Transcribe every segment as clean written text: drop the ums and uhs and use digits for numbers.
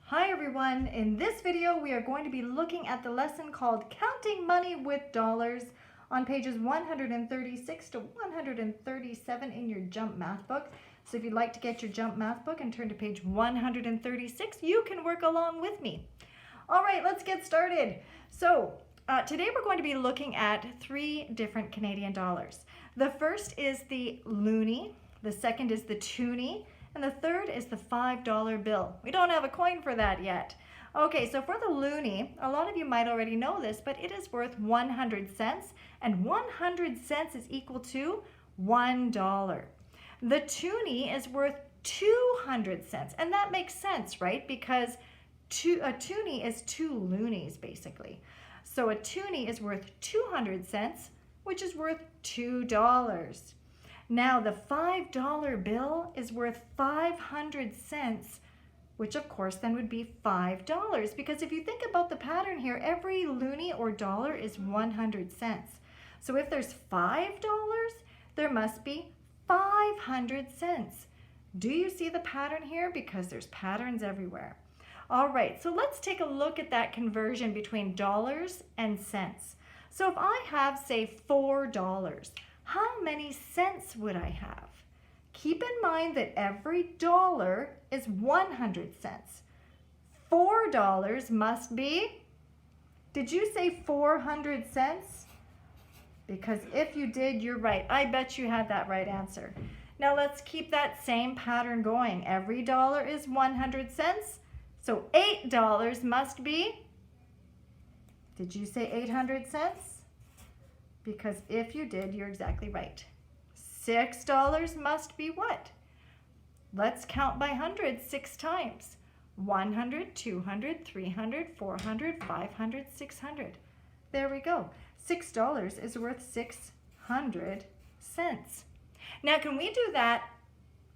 Hi everyone, in this video we are going to be looking at the lesson called Counting Money with Dollars on pages 136 to 137 in your Jump Math book. So if you'd like to get your Jump Math book and turn to page 136, you can work along with me. All right, let's get started. So today we're going to be looking at three different Canadian dollars. The first is the loonie, the second is the toonie, and the third is the $5 bill. We don't have a coin for that yet. Okay, so for the loonie, a lot of you might already know this, but it is worth 100 cents, and 100 cents is equal to $1. The toonie is worth 200 cents, and that makes sense, right? Because a toonie is two loonies, basically. So a toonie is worth 200 cents, which is worth $2. Now the $5 bill is worth 500 cents, which of course then would be $5. Because if you think about the pattern here, every loonie or dollar is 100 cents. So if there's $5, there must be 500 cents. Do you see the pattern here? Because there's patterns everywhere. All right, so let's take a look at that conversion between dollars and cents. So if I have, say, $4, how many cents would I have? Keep in mind that every dollar is 100 cents. $4 must be, did you say 400 cents? Because if you did, you're right. I bet you had that right answer. Now let's keep that same pattern going. Every dollar is 100 cents. So $8 must be, did you say 800 cents? Because if you did, you're exactly right. $6 must be what? Let's count by hundreds 6 times. 100, 200, 300, 400, 500, 600. There we go. $6 is worth 600 cents. Now can we do that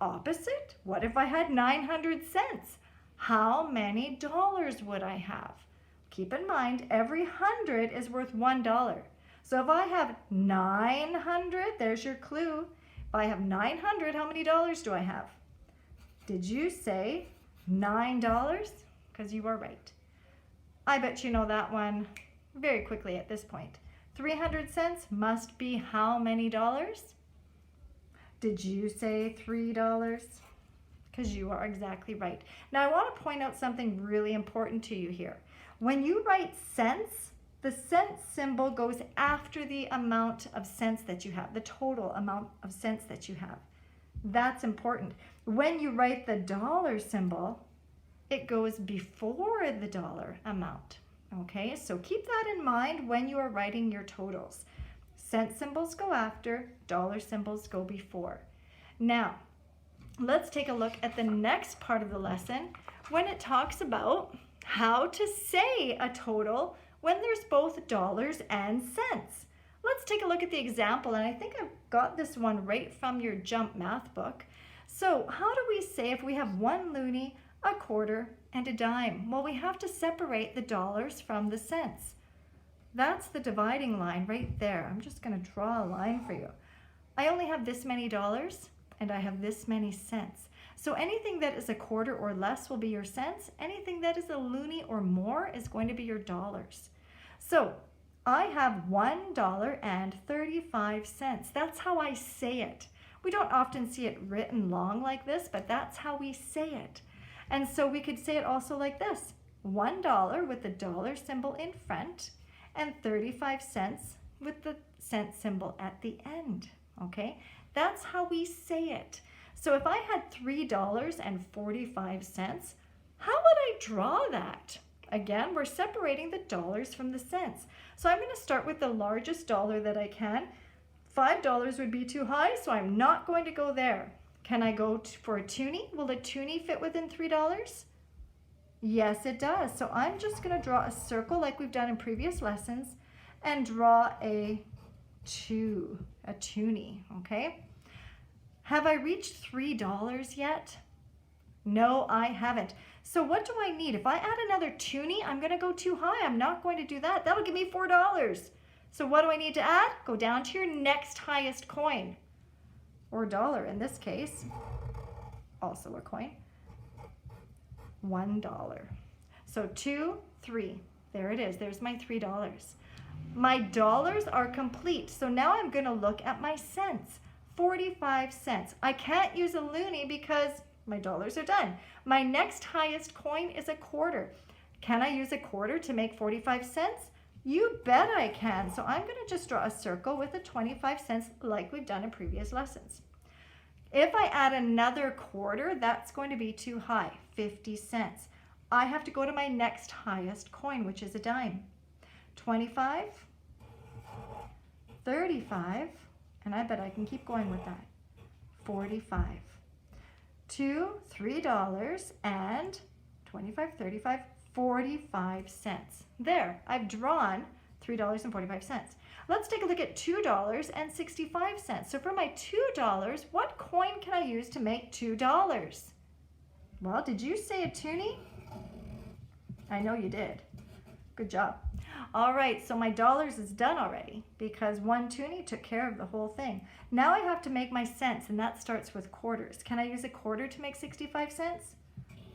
opposite? What if I had 900 cents? How many dollars would I have? Keep in mind, every 100 is worth $1. So if I have 900, there's your clue. If I have 900, how many dollars do I have? Did you say $9? Because you are right. I bet you know that one very quickly at this point. 300 cents must be how many dollars? Did you say $3? Because you are exactly right. Now I want to point out something really important to you here. When you write cents, the cent symbol goes after the amount of cents that you have, the total amount of cents that you have. That's important. When you write the dollar symbol, it goes before the dollar amount. Okay, so keep that in mind when you are writing your totals. Cent symbols go after, dollar symbols go before. Now, let's take a look at the next part of the lesson when it talks about how to say a total when there's both dollars and cents. Let's take a look at the example, and I think I've got this one right from your Jump Math book. So how do we say if we have one loonie, a quarter, and a dime? Well, we have to separate the dollars from the cents. That's the dividing line right there. I'm just going to draw a line for you. I only have this many dollars, and I have this many cents. So anything that is a quarter or less will be your cents. Anything that is a loonie or more is going to be your dollars. So I have $1.35. That's how I say it. We don't often see it written long like this, but that's how we say it. And so we could say it also like this: $1 with the dollar symbol in front and 35 cents with the cent symbol at the end. Okay, that's how we say it. So if I had $3.45, how would I draw that? Again, we're separating the dollars from the cents. So I'm going to start with the largest dollar that I can. $5 would be too high, so I'm not going to go there. Can I go for a toonie? Will a toonie fit within $3? Yes, it does. So I'm just going to draw a circle like we've done in previous lessons and draw a toonie, okay? Have I reached $3 yet? No, I haven't. So what do I need? If I add another toonie, I'm going to go too high. I'm not going to do that. That'll give me $4. So what do I need to add? Go down to your next highest coin, or dollar in this case, also a coin. $1. So 2, 3. There it is. There's my $3. My dollars are complete. So now I'm going to look at my cents. 45 cents. I can't use a loonie because my dollars are done. My next highest coin is a quarter. Can I use a quarter to make 45 cents? You bet I can. So I'm going to just draw a circle with a 25 cents like we've done in previous lessons. If I add another quarter, that's going to be too high, 50 cents. I have to go to my next highest coin, which is a dime. 25, 35, and I bet I can keep going with that. 45. 2, $3, and 25, 35, 45 cents. There, I've drawn $3.45. Let's take a look at $2.65. So for my $2, what coin can I use to make $2? Well, did you say a toonie? I know you did. Good job. All right, so my dollars is done already because one toonie took care of the whole thing. Now I have to make my cents, and that starts with quarters. Can I use a quarter to make 65 cents?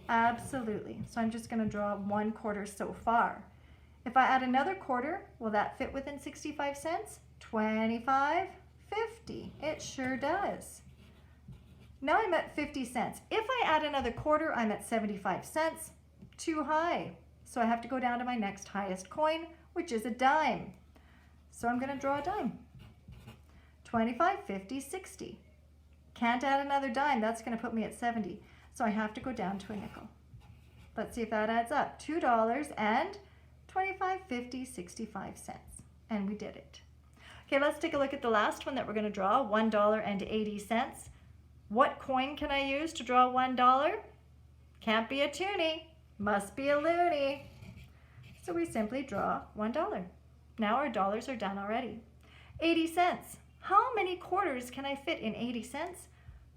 Absolutely. So I'm just going to draw 1 quarter so far. If I add another quarter, will that fit within 65 cents? 25, 50. It sure does. Now I'm at 50 cents. If I add another quarter, I'm at 75 cents. Too high. So I have to go down to my next highest coin, which is a dime. So I'm going to draw a dime. 25, 50, 60. Can't add another dime. That's going to put me at 70. So I have to go down to a nickel. Let's see if that adds up. $2 and 25, 50, 65 cents. And we did it. Okay, let's take a look at the last one that we're going to draw, $1.80. What coin can I use to draw $1? Can't be a toonie. Must be a loonie. So we simply draw $1. Now our dollars are done already. 80 cents. How many quarters can I fit in 80 cents?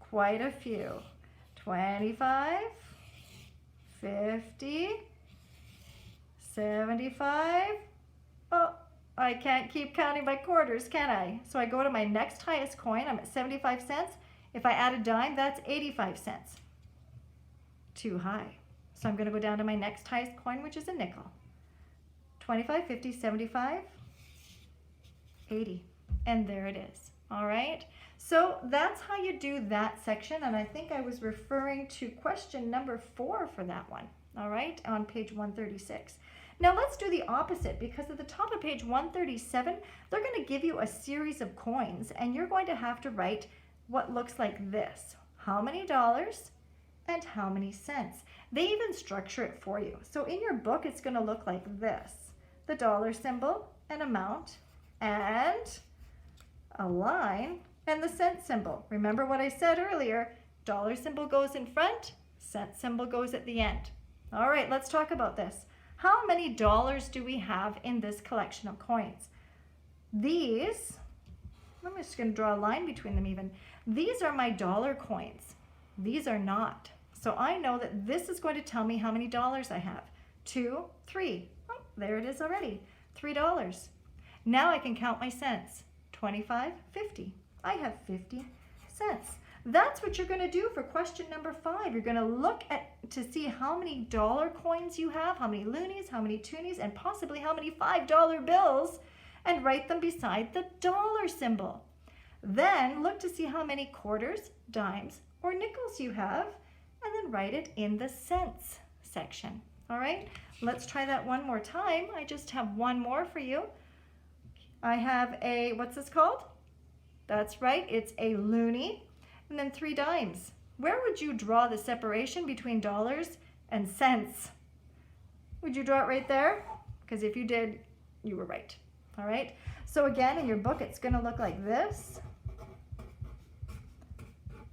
Quite a few. 25, 50, 75. Oh, I can't keep counting by quarters, can I? So I go to my next highest coin. I'm at 75 cents. If I add a dime, that's 85 cents. Too high. So I'm going to go down to my next highest coin, which is a nickel. 25, 50, 75, 80. And there it is. All right. So that's how you do that section. And I think I was referring to question number 4 for that one. All right, on page 136. Now let's do the opposite, because at the top of page 137, they're going to give you a series of coins, and you're going to have to write what looks like this. How many dollars and how many cents? They even structure it for you. So in your book, it's going to look like this. The dollar symbol, an amount, and a line, and the cent symbol. Remember what I said earlier, dollar symbol goes in front, cent symbol goes at the end. All right, let's talk about this. How many dollars do we have in this collection of coins? These, I'm just going to draw a line between them even. These are my dollar coins. These are not. So I know that this is going to tell me how many dollars I have. 2, 3. Oh, there it is already. $3. Now I can count my cents. 25, 50. I have 50 cents. That's what you're going to do for question number 5. You're going to look at to see how many dollar coins you have, how many loonies, how many toonies, and possibly how many $5 bills, and write them beside the dollar symbol. Then look to see how many quarters, dimes, or nickels you have, and then write it in the cents section. All right, let's try that one more time. I just have one more for you. I have a, what's this called? That's right, it's a loonie. And then 3 dimes. Where would you draw the separation between dollars and cents? Would you draw it right there? Because if you did, you were right. All right. So again, in your book, it's going to look like this.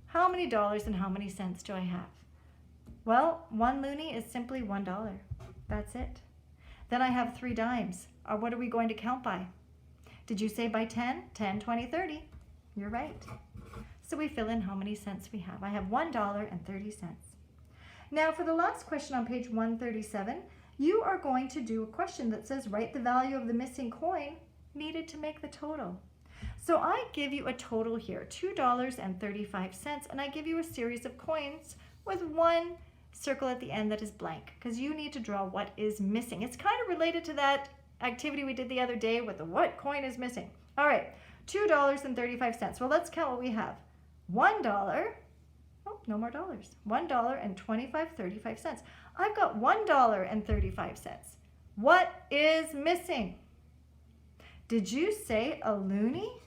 How many dollars and how many cents do I have? Well, 1 loonie is simply $1. That's it. Then I have 3 dimes. What are we going to count by? Did you say by 10? 10, 20, 30. You're right. So we fill in how many cents we have. I have $1.30. Now for the last question on page 137, you are going to do a question that says write the value of the missing coin needed to make the total. So I give you a total here, $2.35, and I give you a series of coins with 1 circle at the end that is blank, because you need to draw what is missing. It's kind of related to that activity we did the other day with the what coin is missing. All right, $2.35. Well, let's count what we have. $1. Oh, no more dollars. $1.35. I've got $1.35. What is missing? Did you say a loonie?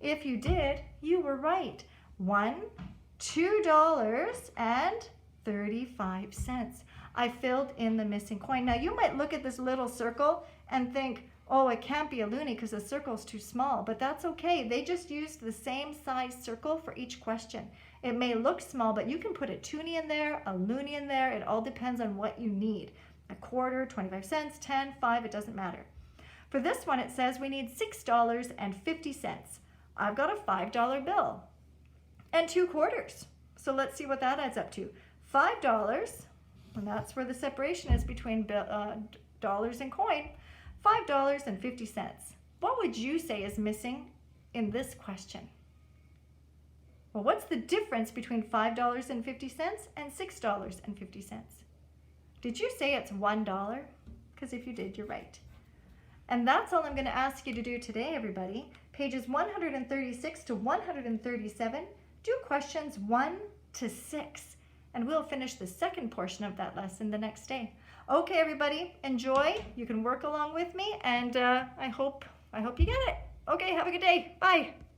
If you did, you were right. $2.35. I filled in the missing coin. Now you might look at this little circle and think, oh, it can't be a loonie because the circle's too small, but that's okay. They just used the same size circle for each question. It may look small, but you can put a toonie in there, a loonie in there. It all depends on what you need. A quarter, 25 cents, 10, 5, it doesn't matter. For this one, it says we need $6.50. I've got a $5 bill and 2 quarters. So let's see what that adds up to. $5, and that's where the separation is between dollars and coin, $5.50. What would you say is missing in this question? Well, what's the difference between $5.50 and $6.50? Did you say it's $1? Because if you did, you're right. And that's all I'm going to ask you to do today, everybody. Pages 136 to 137, do questions 1 to 6. And we'll finish the second portion of that lesson the next day. Okay, everybody, enjoy. You can work along with me, and I hope you get it. Okay, have a good day. Bye.